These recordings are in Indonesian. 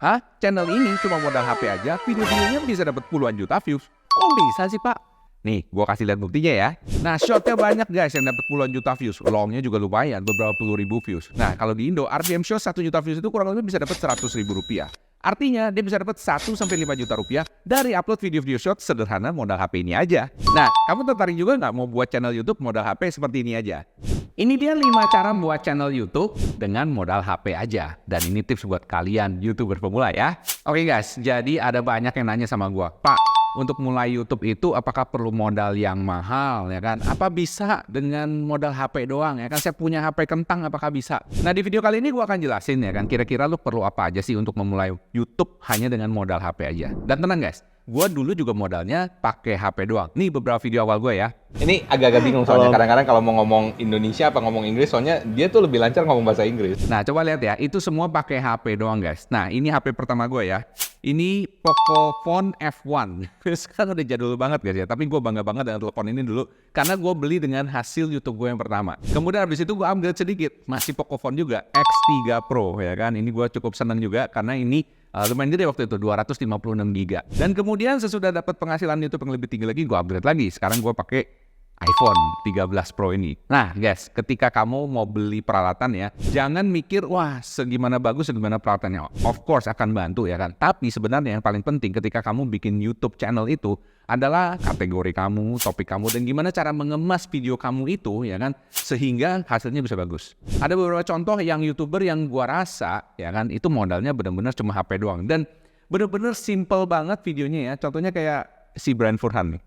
Hah? Channel ini cuma modal HP aja, video-videonya bisa dapat puluhan juta views. Kok bisa sih, Pak? Nih, gua kasih lihat buktinya ya. Nah, shortnya banyak guys yang dapat puluhan juta views. Longnya juga lumayan, beberapa puluh ribu views. Nah, kalau di Indo, RPM Short 1 juta views itu kurang lebih bisa dapat 100 ribu rupiah. Artinya, dia bisa dapat 1-5 juta rupiah dari upload video-video short sederhana modal HP ini aja. Nah, kamu tertarik juga nggak mau buat channel YouTube modal HP seperti ini aja? Ini dia 5 cara buat channel YouTube dengan modal HP aja. Dan ini tips buat kalian YouTuber pemula ya. Oke guys, jadi ada banyak yang nanya sama gua, Pak, untuk mulai YouTube itu apakah perlu modal yang mahal ya kan? Apa bisa dengan modal HP doang ya kan? Saya punya HP kentang, apakah bisa? Nah, di video kali ini gua akan jelasin ya kan, kira-kira lu perlu apa aja sih untuk memulai YouTube hanya dengan modal HP aja. Dan tenang guys, gua dulu juga modalnya pakai HP doang. Nih beberapa video awal gue ya. Ini agak-agak bingung soalnya kadang-kadang kalau mau ngomong Indonesia apa ngomong Inggris, soalnya dia tuh lebih lancar ngomong bahasa Inggris. Nah, coba lihat ya, itu semua pakai HP doang guys. Nah, ini HP pertama gue ya. Ini Pocophone F1. Sekarang udah jadul banget guys ya, tapi gue bangga banget dengan telepon ini dulu karena gue beli dengan hasil YouTube gue yang pertama. Kemudian habis itu gue upgrade sedikit, masih Pocophone juga, X3 Pro ya kan. Ini gue cukup senang juga karena ini lumayan gede waktu itu, 256 GB. Dan kemudian sesudah dapat penghasilan YouTube yang lebih tinggi lagi, gue upgrade lagi. Sekarang gue pakai iPhone 13 Pro ini. Nah guys, ketika kamu mau beli peralatan ya, jangan mikir wah segimana bagus, segimana peralatannya. Of course akan bantu ya kan. Tapi sebenarnya yang paling penting ketika kamu bikin YouTube channel itu adalah kategori kamu, topik kamu, dan gimana cara mengemas video kamu itu ya kan, sehingga hasilnya bisa bagus. Ada beberapa contoh yang YouTuber yang gua rasa ya kan, itu modalnya benar-benar cuma HP doang. Dan benar-benar simple banget videonya ya. Contohnya kayak si Brian Furhan nih.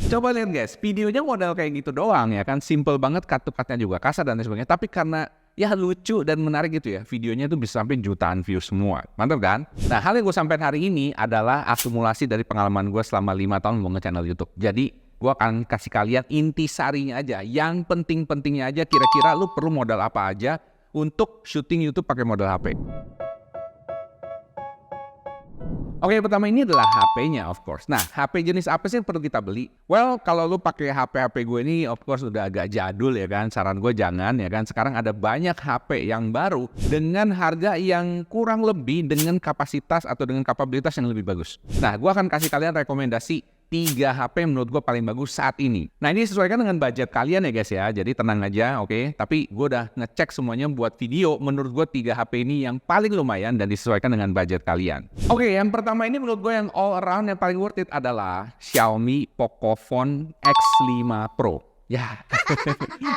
Coba lihat guys, videonya modal kayak gitu doang ya kan, simple banget, cut-to-cutnya juga kasar dan lain sebagainya. Tapi karena ya lucu dan menarik gitu ya, videonya itu bisa sampai jutaan views semua. Mantap kan? Nah, hal yang gue sampaikan hari ini adalah akumulasi dari pengalaman gue selama 5 tahun membangun channel YouTube. Jadi, gue akan kasih kalian intisarinya aja, yang penting-pentingnya aja, kira-kira lu perlu modal apa aja untuk syuting YouTube pakai modal HP. Oke, pertama ini adalah HP-nya of course. Nah, HP jenis apa sih yang perlu kita beli? Well, kalau lu pakai HP gue ini of course udah agak jadul ya kan. Saran gue jangan ya kan. Sekarang ada banyak HP yang baru dengan harga yang kurang lebih dengan kapasitas atau dengan kapabilitas yang lebih bagus. Nah, gue akan kasih kalian rekomendasi 3 HP menurut gue paling bagus saat ini. Nah, ini disesuaikan dengan budget kalian ya guys ya. Jadi tenang aja, oke. Tapi gue udah ngecek semuanya buat video. Menurut gue 3 HP ini yang paling lumayan dan disesuaikan dengan budget kalian. Oke, yang pertama ini menurut gue yang all around yang paling worth it adalah Xiaomi Pocophone X5 Pro. Ya,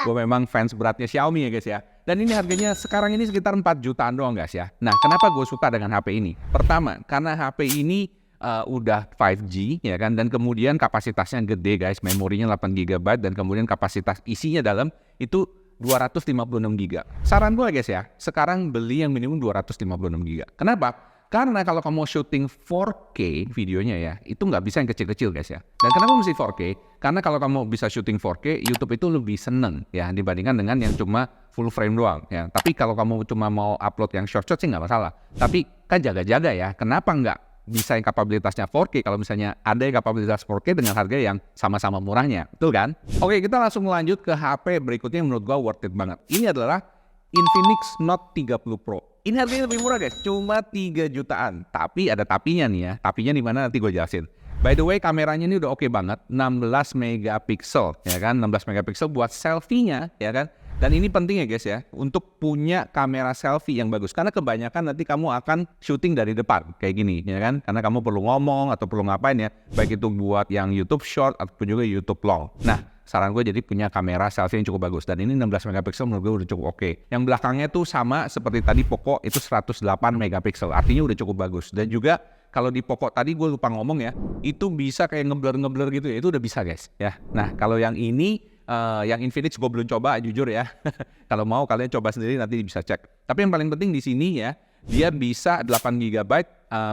gue memang fans beratnya Xiaomi ya guys ya. Dan ini harganya sekarang ini sekitar 4 jutaan doang guys ya. Nah, kenapa gue suka dengan HP ini? Pertama, karena HP ini udah 5G ya kan, dan kemudian kapasitasnya gede guys, memorinya 8 GB dan kemudian kapasitas isinya dalam itu 256 GB. Saran gue guys ya, sekarang beli yang minimum 256 GB. Kenapa? Karena kalau kamu syuting 4K videonya ya, itu nggak bisa yang kecil-kecil guys ya. Dan kenapa mesti 4K? Karena kalau kamu bisa syuting 4K, YouTube itu lebih seneng ya dibandingkan dengan yang cuma full frame doang ya. Tapi kalau kamu cuma mau upload yang short sih nggak masalah. Tapi kan jaga-jaga ya, kenapa nggak bisa yang kapabilitasnya 4K kalau misalnya ada yang kapabilitas 4K dengan harga yang sama-sama murahnya, betul kan? Oke, kita langsung lanjut ke HP berikutnya yang menurut gua worth it banget. Ini adalah Infinix Note 30 Pro. Ini harganya lebih murah guys, cuma 3 jutaan. Tapi ada tapinya nih ya. Tapinya di mana nanti gue jelasin. By the way, kameranya ini udah oke banget, 16 megapiksel ya kan, 16 megapiksel buat selfie-nya ya kan. Dan ini penting ya guys ya, untuk punya kamera selfie yang bagus. Karena kebanyakan nanti kamu akan syuting dari depan, kayak gini ya kan. Karena kamu perlu ngomong atau perlu ngapain ya, baik itu buat yang YouTube Short ataupun juga YouTube Long. Nah, saran gue jadi punya kamera selfie yang cukup bagus. Dan ini 16 megapiksel menurut gue udah cukup oke. Yang belakangnya tuh sama seperti tadi Poco, itu 108 megapiksel. Artinya udah cukup bagus. Dan juga kalau di Poco tadi gue lupa ngomong ya, itu bisa kayak ngeblur gitu ya, itu udah bisa guys ya. Nah, kalau yang ini yang Infinix gue belum coba jujur ya. Kalau mau kalian coba sendiri nanti bisa cek. Tapi yang paling penting di sini ya, dia bisa 8 GB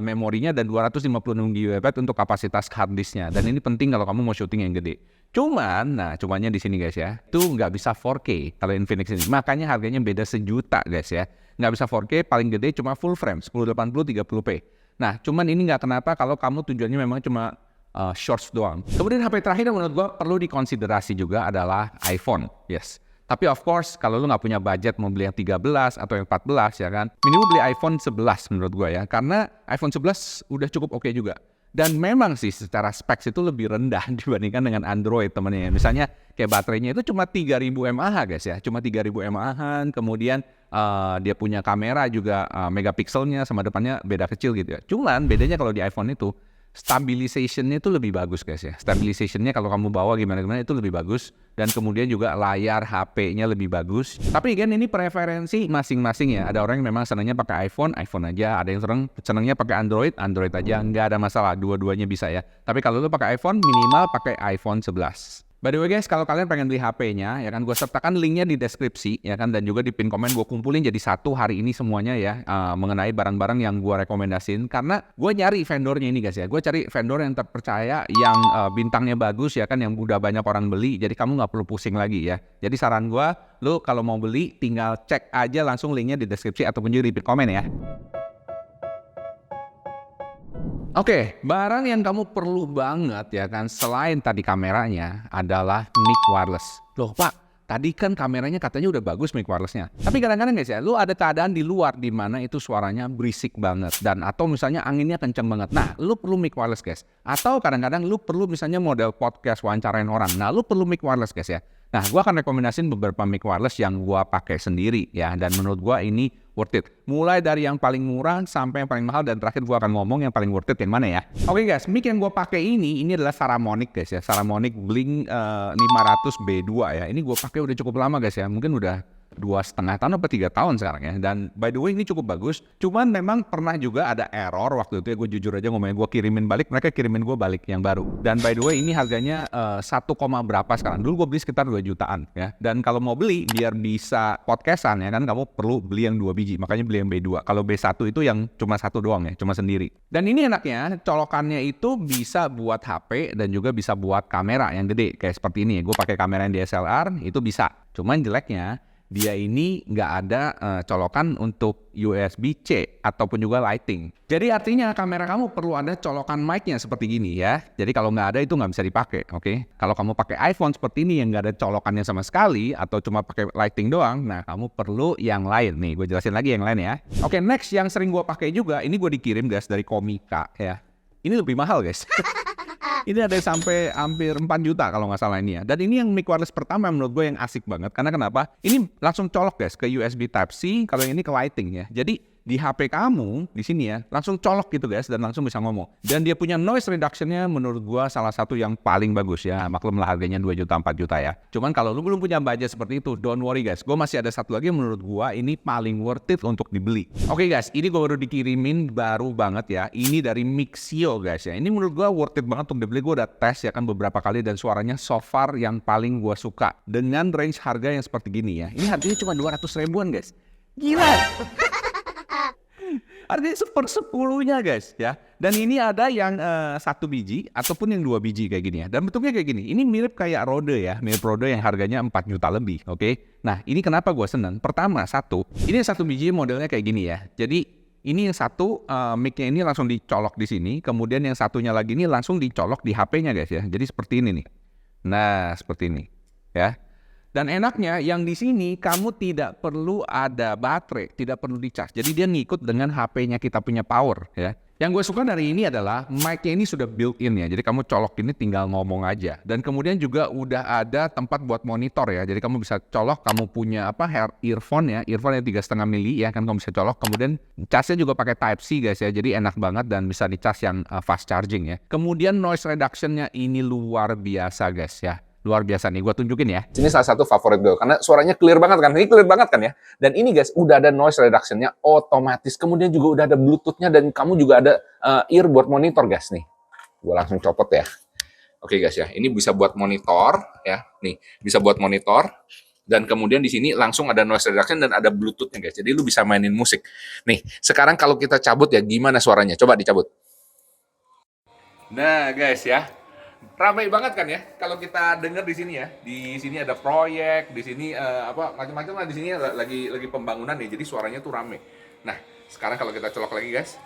memorinya dan 256 GB untuk kapasitas hard disknya. Dan ini penting kalau kamu mau syuting yang gede. Cumannya di sini guys ya, itu nggak bisa 4K kalau Infinix ini. Makanya harganya beda sejuta guys ya. Nggak bisa 4K, paling gede cuma full frame 1080 30p. Nah, cuman ini nggak kenapa kalau kamu tujuannya memang cuma shorts doang. Kemudian HP terakhir yang menurut gue perlu dikonsiderasi juga adalah iPhone. Yes. Tapi of course, kalau lu nggak punya budget mau beli yang 13 atau yang 14 ya kan, minimal beli iPhone 11 menurut gua ya. Karena iPhone 11 udah cukup oke juga. Dan memang sih secara specs itu lebih rendah dibandingkan dengan Android temennya. Misalnya kayak baterainya itu cuma 3000 mAh guys ya. Cuma 3000 mAh, kemudian dia punya kamera juga megapikselnya sama depannya beda kecil gitu ya. Cuman bedanya kalau di iPhone itu stabilization-nya itu lebih bagus guys ya. Stabilization-nya kalau kamu bawa gimana-gimana itu lebih bagus. Dan kemudian juga layar HP-nya lebih bagus. Tapi kan ini preferensi masing-masing ya. Ada orang yang memang senangnya pakai iPhone, iPhone aja. Ada yang senangnya pakai Android, Android aja. Nggak ada masalah, dua-duanya bisa ya. Tapi kalau lu pakai iPhone, minimal pakai iPhone 11. By the way guys, kalau kalian pengen beli HP-nya, ya kan gue sertakan linknya di deskripsi, ya kan, dan juga di pin komen gue kumpulin jadi satu hari ini semuanya ya, mengenai barang-barang yang gue rekomendasiin. Karena gue nyari vendornya ini guys ya, gue cari vendor yang terpercaya, yang bintangnya bagus ya kan, yang udah banyak orang beli, jadi kamu nggak perlu pusing lagi ya. Jadi saran gue, lu kalau mau beli tinggal cek aja langsung linknya di deskripsi ataupun juga di pin komen ya. Oke, barang yang kamu perlu banget ya kan selain tadi kameranya adalah mic wireless. Loh Pak, tadi kan kameranya katanya udah bagus mic wirelessnya. Tapi kadang-kadang guys ya, lu ada keadaan di luar di mana itu suaranya berisik banget dan atau misalnya anginnya kenceng banget. Nah, lu perlu mic wireless guys. Atau kadang-kadang lu perlu misalnya model podcast wawancarain orang. Nah, lu perlu mic wireless guys ya. Nah, gua akan rekomendasiin beberapa mic wireless yang gua pakai sendiri ya, dan menurut gua ini worth it. Mulai dari yang paling murah sampai yang paling mahal, dan terakhir gua akan ngomong yang paling worth it yang mana ya. Oke guys, mic yang gua pakai ini adalah Saramonic guys ya. Saramonic Blink 500B2 ya. Ini gua pakai udah cukup lama guys ya. Mungkin udah 2,5 tahun atau 3 tahun sekarang ya. Dan by the way ini cukup bagus. Cuman memang pernah juga ada error waktu itu ya, gue jujur aja ngomongnya, gue kirimin balik, mereka kirimin gue balik yang baru. Dan by the way ini harganya 1, berapa sekarang. Dulu gue beli sekitar 2 jutaan ya. Dan kalau mau beli biar bisa podcastan ya kan, kamu perlu beli yang 2 biji. Makanya beli yang B2. Kalau B1 itu yang cuma 1 doang ya, cuma sendiri. Dan ini enaknya colokannya itu bisa buat HP dan juga bisa buat kamera yang gede kayak seperti ini. Gue pakai kamera yang DSLR itu bisa. Cuman jeleknya dia ini nggak ada colokan untuk USB-C ataupun juga lighting. Jadi artinya kamera kamu perlu ada colokan mic-nya seperti gini ya. Jadi kalau nggak ada itu nggak bisa dipakai, oke? Kalau kamu pakai iPhone seperti ini yang nggak ada colokannya sama sekali atau cuma pakai lighting doang, nah kamu perlu yang lain. Nih gue jelasin lagi yang lain ya. Oke, next yang sering gue pakai juga, ini gue dikirim guys dari Komika ya. Ini lebih mahal guys. Ini ada sampai hampir 4 juta kalau nggak salah ini ya. Dan ini yang mic wireless pertama menurut gue yang asik banget. Karena kenapa? Ini langsung colok guys ke USB Type-C, kalau yang ini ke lighting ya. Jadi di HP kamu di sini ya langsung colok gitu guys dan langsung bisa ngomong. Dan dia punya noise reduction-nya menurut gue salah satu yang paling bagus ya. Maklumlah harganya 2 juta 4 juta ya. Cuman kalau lu belum punya budget seperti itu, don't worry guys. Gue masih ada satu lagi yang menurut gue ini paling worth it untuk dibeli. Oke guys, ini gue baru dikirimin baru banget ya. Ini dari Mixio guys ya. Ini menurut gue worth it banget untuk dibeli. Gue udah tes ya kan beberapa kali dan suaranya so far yang paling gue suka. Dengan range harga yang seperti gini ya. Ini harganya cuma 200 ribuan guys. Gila. Artinya 1/10-nya guys ya. Dan ini ada yang 1 biji ataupun yang 2 biji kayak gini ya. Dan bentuknya kayak gini. Ini mirip kayak Rode ya. Mirip Rode yang harganya 4 juta lebih. Oke. Nah ini kenapa gue seneng. Pertama ini yang 1 biji modelnya kayak gini ya. Jadi ini yang satu mic-nya ini langsung dicolok di sini. Kemudian yang satunya lagi ini langsung dicolok di HP-nya guys ya. Jadi seperti ini nih. Nah seperti ini ya. Dan enaknya yang di sini kamu tidak perlu ada baterai, tidak perlu dicas. Jadi dia ngikut dengan HP-nya kita punya power ya. Yang gue suka dari ini adalah mic-nya ini sudah built-in ya. Jadi kamu colok ini tinggal ngomong aja. Dan kemudian juga udah ada tempat buat monitor ya. Jadi kamu bisa colok, kamu punya earphone ya. Earphone yang 3,5 mili ya kan kamu bisa colok. Kemudian casnya juga pakai Type-C guys ya. Jadi enak banget dan bisa dicas yang fast charging ya. Kemudian noise reduction-nya ini luar biasa guys ya. Luar biasa nih, gue tunjukin ya. Ini salah satu favorit gue, karena suaranya clear banget kan. Ini clear banget kan ya. Dan ini guys, udah ada noise reduction-nya otomatis. Kemudian juga udah ada Bluetooth-nya dan kamu juga ada earbuds monitor guys nih. Gue langsung copot ya. Oke guys ya, ini bisa buat monitor ya. Nih, bisa buat monitor. Dan kemudian di sini langsung ada noise reduction dan ada Bluetooth-nya guys. Jadi lu bisa mainin musik. Nih, sekarang kalau kita cabut ya, gimana suaranya? Coba dicabut. Nah guys ya, ramai banget kan ya kalau kita dengar di sini ya. Di sini ada proyek, di sini macam-macam lah, di sini lagi pembangunan nih. Jadi suaranya tuh rame. Nah, sekarang kalau kita colok lagi guys.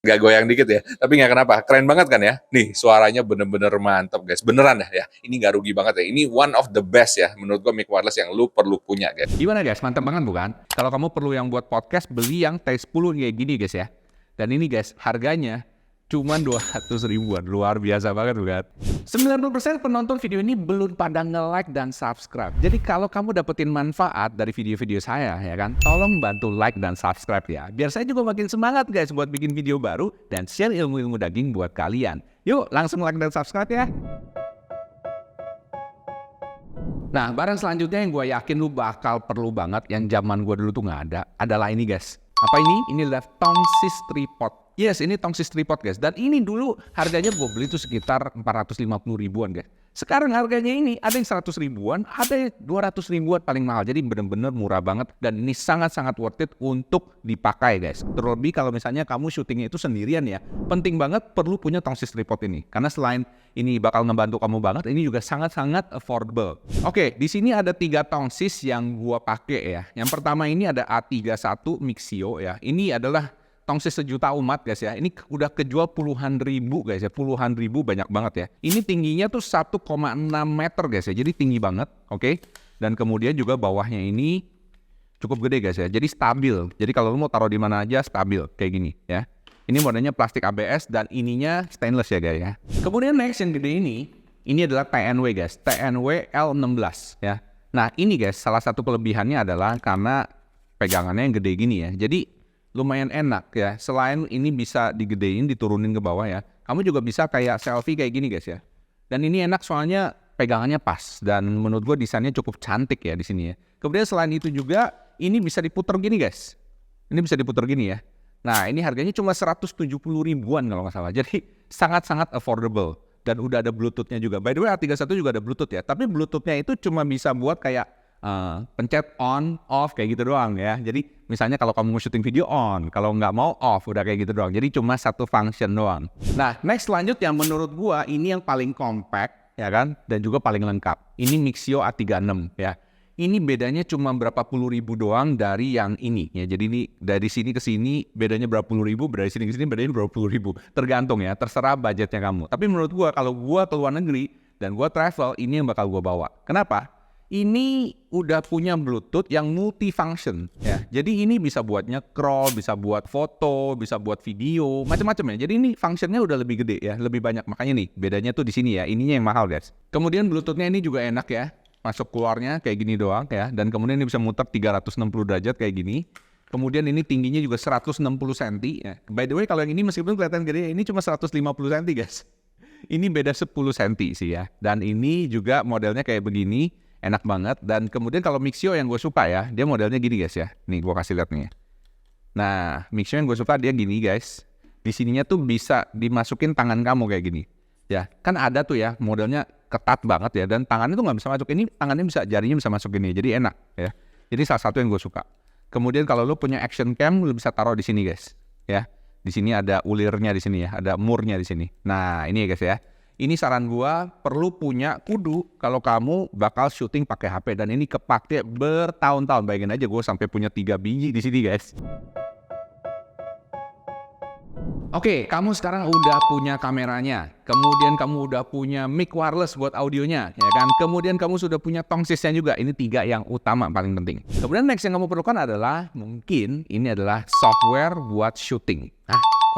Nggak goyang dikit ya, tapi nggak kenapa. Keren banget kan ya? Nih, suaranya bener-bener mantap guys. Beneran dah ya, ini nggak rugi banget ya. Ini one of the best ya, menurut gua mic wireless yang lu perlu punya guys. Gimana guys, mantap banget bukan? Kalau kamu perlu yang buat podcast, beli yang T10 kayak gini guys ya. Dan ini guys, harganya cuma 200 ribuan, luar biasa banget bukan? 90% penonton video ini belum pada nge-like dan subscribe. Jadi kalau kamu dapetin manfaat dari video-video saya ya kan, tolong bantu like dan subscribe ya. Biar saya juga makin semangat guys buat bikin video baru dan share ilmu-ilmu daging buat kalian. Yuk langsung like dan subscribe ya. Nah, barang selanjutnya yang gue yakin lu bakal perlu banget, yang zaman gue dulu tuh nggak ada, adalah ini guys. Apa ini? Ini adalah tongsis tripod. Yes, ini tongsis tripod guys. Dan ini dulu harganya gue beli tuh sekitar 450 ribuan guys. Sekarang harganya ini ada yang 100 ribuan, ada yang 200 ribuan paling mahal. Jadi bener-bener murah banget dan ini sangat-sangat worth it untuk dipakai guys. Terlebih kalau misalnya kamu syutingnya itu sendirian ya. Penting banget perlu punya tongsis tripod ini. Karena selain ini bakal ngebantu kamu banget, ini juga sangat-sangat affordable. Oke, di sini ada 3 tongsis yang gua pakai ya. Yang pertama ini ada A31 Mixio ya. Ini adalah tongsis sejuta umat guys ya. Ini udah kejual puluhan ribu guys ya. Puluhan ribu, banyak banget ya. Ini tingginya tuh 1,6 meter guys ya. Jadi tinggi banget, oke. Dan kemudian juga bawahnya ini cukup gede guys ya. Jadi stabil. Jadi kalau lu mau taruh di mana aja stabil kayak gini ya. Ini modelnya plastik ABS dan ininya stainless ya guys ya. Kemudian next yang gede ini adalah TNW guys. TNW L16 ya. Nah ini guys, salah satu kelebihannya adalah karena pegangannya yang gede gini ya. Jadi lumayan enak ya. Selain ini bisa digedein, diturunin ke bawah ya. Kamu juga bisa kayak selfie kayak gini guys ya. Dan ini enak soalnya pegangannya pas. Dan menurut gue desainnya cukup cantik ya di sini ya. Kemudian selain itu juga ini bisa diputer gini guys. Ini bisa diputer gini ya. Nah ini harganya cuma 170 ribuan kalau nggak salah. Jadi sangat-sangat affordable. Dan udah ada Bluetooth-nya juga. By the way A31 juga ada Bluetooth ya. Tapi Bluetooth-nya itu cuma bisa buat kayak pencet on, off kayak gitu doang ya. Jadi misalnya kalau kamu mau syuting video on, kalau nggak mau off, udah kayak gitu doang. Jadi cuma satu function doang. Nah next lanjut yang menurut gua ini yang paling compact ya kan. Dan juga paling lengkap. Ini Mixio A36 ya. Ini bedanya cuma berapa puluh ribu doang dari yang ini ya. Jadi ini dari sini ke sini bedanya berapa puluh ribu, dari sini ke sini bedanya berapa puluh ribu. Tergantung ya, terserah budgetnya kamu. Tapi menurut gua kalau gua ke luar negeri dan gua travel, ini yang bakal gua bawa. Kenapa? Ini udah punya Bluetooth yang multifunction ya. Jadi ini bisa buat nge-scroll, bisa buat foto, bisa buat video, macam-macam ya. Jadi ini functionnya udah lebih gede ya, lebih banyak. Makanya nih bedanya tuh di sini ya. Ininya yang mahal guys. Kemudian Bluetoothnya ini juga enak ya. Masuk keluarnya kayak gini doang ya. Dan kemudian ini bisa muter 360 derajat kayak gini. Kemudian ini tingginya juga 160 cm ya. By the way kalau yang ini meskipun kelihatan gede, ini cuma 150 cm guys. Ini beda 10 cm sih ya. Dan ini juga modelnya kayak begini, enak banget. Dan kemudian kalau Mixio yang gue suka ya, dia modelnya gini guys ya. Nih gue kasih lihat nih. Nah Mixio yang gue suka dia gini guys. Di sininya tuh bisa dimasukin tangan kamu kayak gini. Ya, kan ada tuh ya modelnya ketat banget ya dan tangannya tuh nggak bisa masuk. Ini tangannya bisa, jarinya bisa masuk gini, jadi enak ya. Jadi salah satu yang gue suka. Kemudian kalau lu punya action cam, lu bisa taruh di sini guys. Ya, di sini ada ulirnya di sini ya, ada murnya di sini. Nah ini ya guys ya. Ini saran gue perlu punya kudu kalau kamu bakal syuting pakai HP dan ini kepake bertahun-tahun. Bayangin aja gue sampai punya 3 biji di sini guys. Oke, kamu sekarang udah punya kameranya, kemudian kamu udah punya mic wireless buat audionya, ya kan? Kemudian kamu sudah punya tongsisnya juga. Ini 3 yang utama paling penting. Kemudian next yang kamu perlukan adalah mungkin ini adalah software buat syuting.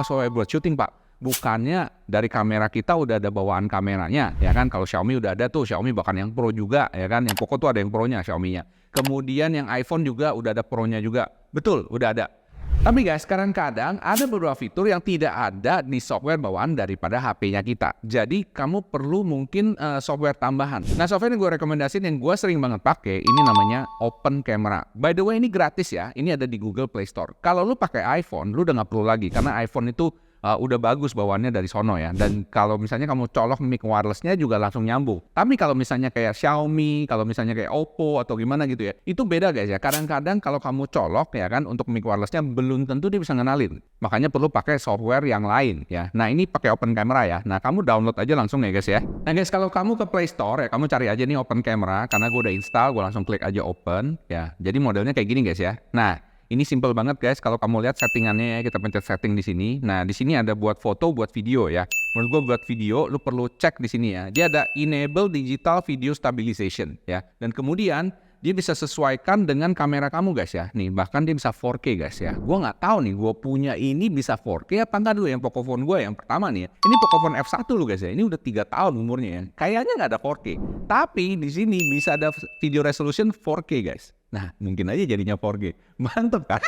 Software buat syuting pak? Bukannya dari kamera kita udah ada bawaan kameranya, ya kan? Kalau Xiaomi udah ada tuh, Xiaomi bahkan yang Pro juga, ya kan? Yang Poco tuh ada yang Pro-nya Xiaomi-nya. Kemudian yang iPhone juga udah ada Pro-nya juga. Betul, udah ada. Tapi guys, kadang-kadang ada beberapa fitur yang tidak ada di software bawaan daripada HP-nya kita. Jadi kamu perlu mungkin software tambahan. Nah software yang gue rekomendasiin yang gue sering banget pakai ini namanya Open Camera. By the way ini gratis ya, ini ada di Google Play Store. Kalau lu pakai iPhone, lu udah nggak perlu lagi karena iPhone itu udah bagus bawaannya dari sono ya. Dan kalau misalnya kamu colok mic wirelessnya juga langsung nyambung. Tapi kalau misalnya kayak Xiaomi, kalau misalnya kayak Oppo atau gimana gitu ya, itu beda guys ya. Kadang-kadang kalau kamu colok ya kan untuk mic wirelessnya belum tentu dia bisa ngenalin. Makanya perlu pakai software yang lain ya. Nah ini pakai Open Camera ya. Nah kamu download aja langsung ya guys ya. Nah guys kalau kamu ke Play Store ya kamu cari aja nih Open Camera. Karena gue udah install, gue langsung klik aja Open ya. Jadi modelnya kayak gini guys ya. Nah ini simple banget guys. Kalau kamu lihat settingannya ya, kita pencet setting di sini. Nah, di sini ada buat foto, buat video ya. Menurut gua buat video, lu perlu cek di sini ya. Dia ada enable digital video stabilization ya. Dan kemudian dia bisa sesuaikan dengan kamera kamu guys ya. Nih, bahkan dia bisa 4K guys ya. Gua nggak tahu nih, gua punya ini bisa 4K apa enggak dulu yang Pocophone gua yang pertama nih ya. Ini Pocophone F1 lu guys ya. Ini udah 3 tahun umurnya ya. Kayaknya nggak ada 4K. Tapi di sini bisa ada video resolution 4K guys. Nah, mungkin aja jadinya 4K. Mantep kan?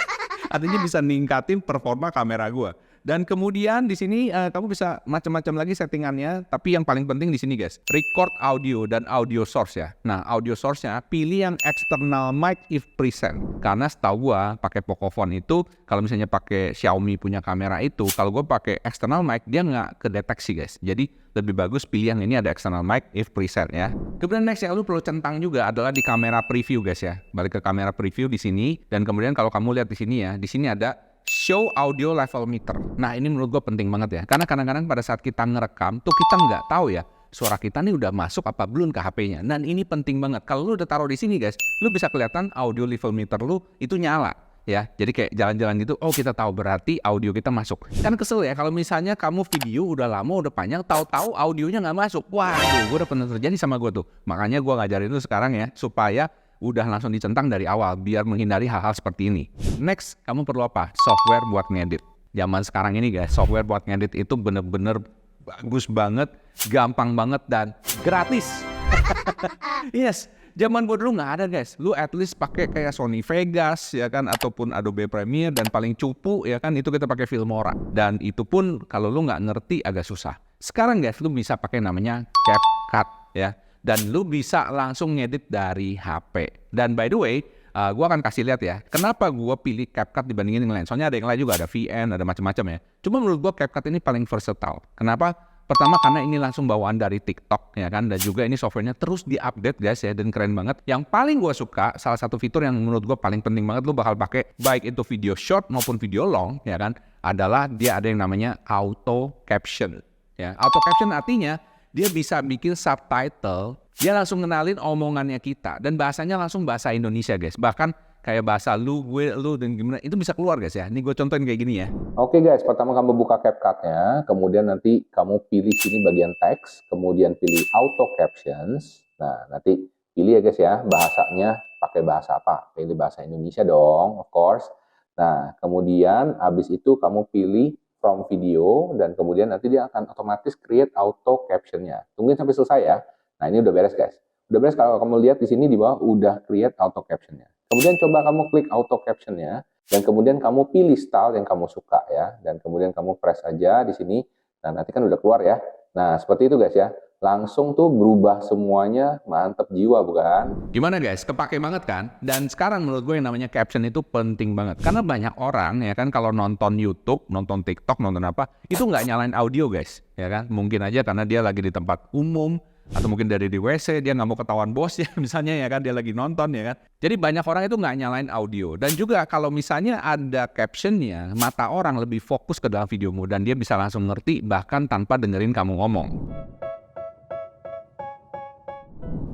Artinya bisa ningkatin performa kamera gua. Dan kemudian di sini kamu bisa macam-macam lagi settingannya, tapi yang paling penting di sini guys, record audio dan audio source ya. Nah, audio source-nya pilih yang external mic if present. Karena setahu gua pakai Pocophone itu kalau misalnya pakai Xiaomi punya kamera itu, kalau gua pakai external mic dia nggak kedeteksi guys. Jadi lebih bagus pilih yang ini ada external mic if preset ya. Kemudian next yang lu perlu centang juga adalah di kamera preview guys ya. Balik ke kamera preview di sini dan kemudian kalau kamu lihat di sini ya, di sini ada show audio level meter. Nah, ini menurut gue penting banget ya. Karena kadang-kadang pada saat kita ngerekam tuh kita nggak tahu ya suara kita nih udah masuk apa belum ke HP-nya. Dan ini penting banget. Kalau lu udah taruh di sini guys, lu bisa kelihatan audio level meter lu itu nyala. Ya, jadi kayak jalan-jalan gitu, oh kita tahu berarti audio kita masuk. Kan kesel ya kalau misalnya kamu video udah lama, udah panjang, tahu-tahu audionya nggak masuk. Waduh, gue udah pernah terjadi sama gue tuh. Makanya gue ngajarin lu sekarang ya, supaya udah langsung dicentang dari awal, biar menghindari hal-hal seperti ini. Next, kamu perlu apa? Software buat ngedit. Zaman sekarang ini guys, software buat ngedit itu bener-bener bagus banget, gampang banget, dan gratis. Yes. Zaman gue dulu nggak ada guys, lu at least pakai kayak Sony Vegas ya kan, ataupun Adobe Premiere, dan paling cupu ya kan itu kita pakai Filmora, dan itu pun kalau lu nggak ngerti agak susah. Sekarang guys lu bisa pakai namanya CapCut ya, dan lu bisa langsung ngedit dari HP. Dan by the way, gue akan kasih lihat ya, kenapa gue pilih CapCut dibandingin yang lain. Soalnya ada yang lain juga, ada VN, ada macam-macam ya. Cuma menurut gue CapCut ini paling versatile. Kenapa? Pertama karena ini langsung bawaan dari TikTok ya kan, dan juga ini softwarenya terus diupdate guys ya, dan keren banget. Yang paling gue suka, salah satu fitur yang menurut gue paling penting banget lu bakal pakai baik itu video short maupun video long ya kan, adalah dia ada yang namanya auto caption ya. Auto caption artinya dia bisa bikin subtitle, dia langsung ngenalin omongannya kita dan bahasanya langsung bahasa Indonesia guys. Bahkan kayak bahasa lu, gue, lu, dan gimana, itu bisa keluar guys ya. Ini gue contohin kayak gini ya. Oke guys, pertama kamu buka CapCut-nya, kemudian nanti kamu pilih sini bagian teks, kemudian pilih auto captions. Nah, nanti pilih ya guys ya, bahasanya pakai bahasa apa? Pilih bahasa Indonesia dong, of course. Nah, kemudian habis itu kamu pilih from video, dan kemudian nanti dia akan otomatis create auto caption-nya. Tungguin sampai selesai ya. Nah, ini udah beres guys. Udah beres, kalau kamu lihat di sini di bawah udah create auto caption-nya. Kemudian coba kamu klik auto caption-nya, dan kemudian kamu pilih style yang kamu suka ya, dan kemudian kamu press aja di sini. Nah, nanti kan udah keluar ya. Nah, seperti itu guys ya. Langsung tuh berubah semuanya, mantep jiwa bukan? Gimana guys, kepake banget kan? Dan sekarang menurut gue yang namanya caption itu penting banget. Karena banyak orang ya kan kalau nonton YouTube, nonton TikTok, nonton apa, itu nggak nyalain audio guys. Ya kan? Mungkin aja karena dia lagi di tempat umum, atau mungkin dari di WC, dia nggak mau ketahuan bos ya misalnya ya kan, dia lagi nonton ya kan. Jadi banyak orang itu nggak nyalain audio. Dan juga kalau misalnya ada captionnya, mata orang lebih fokus ke dalam videomu, dan dia bisa langsung ngerti bahkan tanpa dengerin kamu ngomong.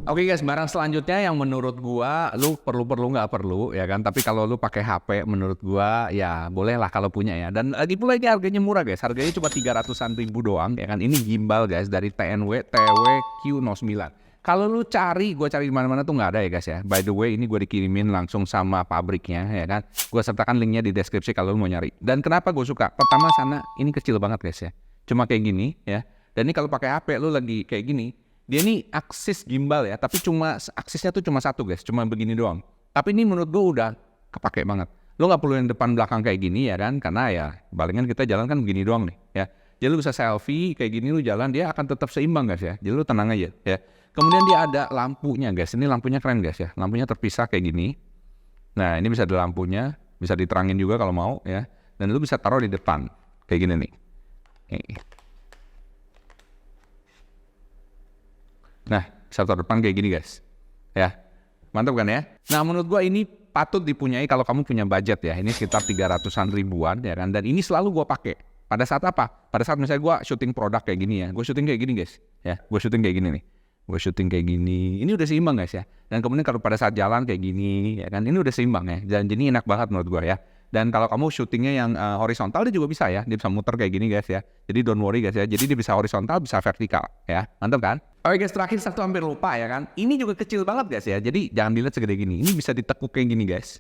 Oke guys, barang selanjutnya yang menurut gua lu perlu nggak perlu ya kan, tapi kalau lu pakai HP menurut gua ya boleh lah kalau punya ya. Dan lagi pula ini harganya murah guys, harganya cuma 300-an ribu doang ya kan. Ini gimbal guys dari TNW TW-Q09. Kalau lu cari, gua cari di mana-mana tuh nggak ada ya guys ya. By the way, ini gua dikirimin langsung sama pabriknya ya kan. Gua sertakan linknya di deskripsi kalau lu mau nyari. Dan kenapa gua suka? Pertama sana ini kecil banget guys ya, cuma kayak gini ya. Dan ini kalau pakai HP lu lagi kayak gini, dia ini aksis gimbal ya, tapi cuma aksisnya tuh cuma satu guys, cuma begini doang. Tapi ini menurut gue udah kepake banget. Lo nggak perlu yang depan belakang kayak gini ya kan, karena ya palingan kita jalan kan begini doang nih ya. Jadi lu bisa selfie kayak gini, lu jalan dia akan tetap seimbang guys ya. Jadi lu tenang aja ya. Kemudian dia ada lampunya guys, ini lampunya keren guys ya. Lampunya terpisah kayak gini. Nah ini bisa ada lampunya, bisa diterangin juga kalau mau ya. Dan lu bisa taruh di depan kayak gini nih. Nah, bisa taruh depan kayak gini guys. Ya, mantap kan ya? Nah, menurut gua ini patut dipunyai kalau kamu punya budget ya. Ini sekitar 300-an ribuan ya kan. Dan ini selalu gua pakai. Pada saat apa? Pada saat misalnya gua syuting produk kayak gini ya. Gua syuting kayak gini guys. Ya, gua syuting kayak gini nih. Gue syuting kayak gini, ini udah seimbang guys ya. Dan kemudian kalau pada saat jalan kayak gini, ya kan, ini udah seimbang ya. Dan jadi enak banget menurut gue ya. Dan kalau kamu syutingnya yang horizontal, dia juga bisa ya. Dia bisa muter kayak gini guys ya. Jadi don't worry guys ya. Jadi dia bisa horizontal, bisa vertikal ya. Mantap kan? Oke guys, terakhir satu hampir lupa ya kan. Ini juga kecil banget guys ya. Jadi jangan dilihat segede gini. Ini bisa ditekuk kayak gini guys.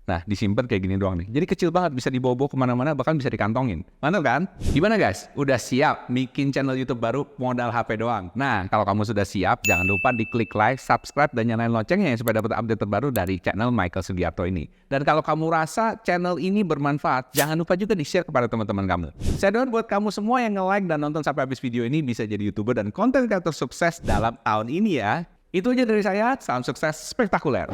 Nah, disimpan kayak gini doang nih. Jadi kecil banget, bisa dibawa-bawa kemana-mana, bahkan bisa dikantongin. Mantap kan? Gimana guys? Udah siap bikin channel YouTube baru modal HP doang? Nah, kalau kamu sudah siap, jangan lupa diklik like, subscribe, dan nyalain loncengnya supaya dapat update terbaru dari channel Michael Sugiarto ini. Dan kalau kamu rasa channel ini bermanfaat, jangan lupa juga di-share kepada teman-teman kamu. Saya doakan buat kamu semua yang nge-like dan nonton sampai habis video ini bisa jadi YouTuber dan content creator sukses dalam tahun ini ya. Itu aja dari saya, salam sukses spektakuler.